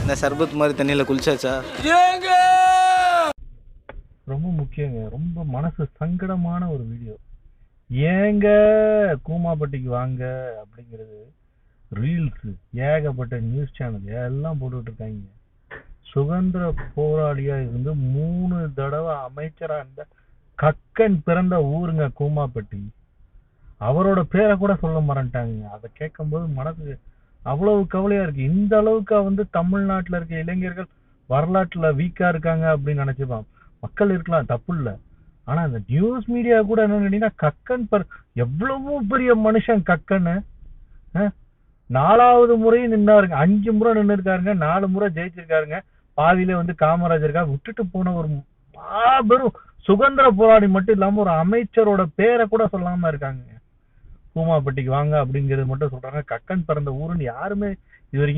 இந்த சர்பத் மாதிரி தண்ணியில் குளிச்சாச்சா? ரொம்ப முக்கியங்க, ரொம்ப மனசு சங்கடமான ஒரு வீடியோ. ஏங்க கூமாப்பட்டிக்கு வாங்க அப்படிங்கிறது ரீல்ஸ், ஏகப்பட்ட நியூஸ் சேனல் எல்லாம் போட்டுட்டு இருக்காங்க. சுதந்திர போராளியா இருந்து 3 தடவை அமைச்சரா இருந்த கக்கன் பிறந்த ஊருங்க கூமாப்பட்டி. அவரோட பேரை கூட சொல்ல மறந்துட்டாங்க. அதை கேட்கும்போது மனசு அவ்வளவு கவலையா இருக்கு. இந்த அளவுக்கு தமிழ்நாட்டுல இருக்க இளைஞர்கள் வரலாற்றுல வீக்கா இருக்காங்க அப்படின்னு நினைச்சுப்பான். மக்கள் இருக்கலாம், தப்பு இல்ல. ஆனா இந்த நியூஸ் மீடியா கூட என்ன கேட்டீங்கன்னா, கக்கன் எவ்வளவு பெரிய மனுஷன் கக்கன்னு. 4வது முறையும் நின்னாருங்க, 5 முறை நின்று இருக்காருங்க, 4 முறை ஜெயிச்சிருக்காருங்க. பாதியில காமராஜருக்கா விட்டுட்டு போன ஒரு மாபெரும் சுதந்திர போராடி மட்டும் இல்லாம ஒரு அமைச்சரோட பேரை கூட சொல்லாம இருக்காங்க. கூமாப்பட்டிக்கு வாங்க அப்படிங்கிறது மட்டும் சொல்றாங்க. கக்கன் பிறந்த ஊருன்னு யாருமே இது வரைக்கும்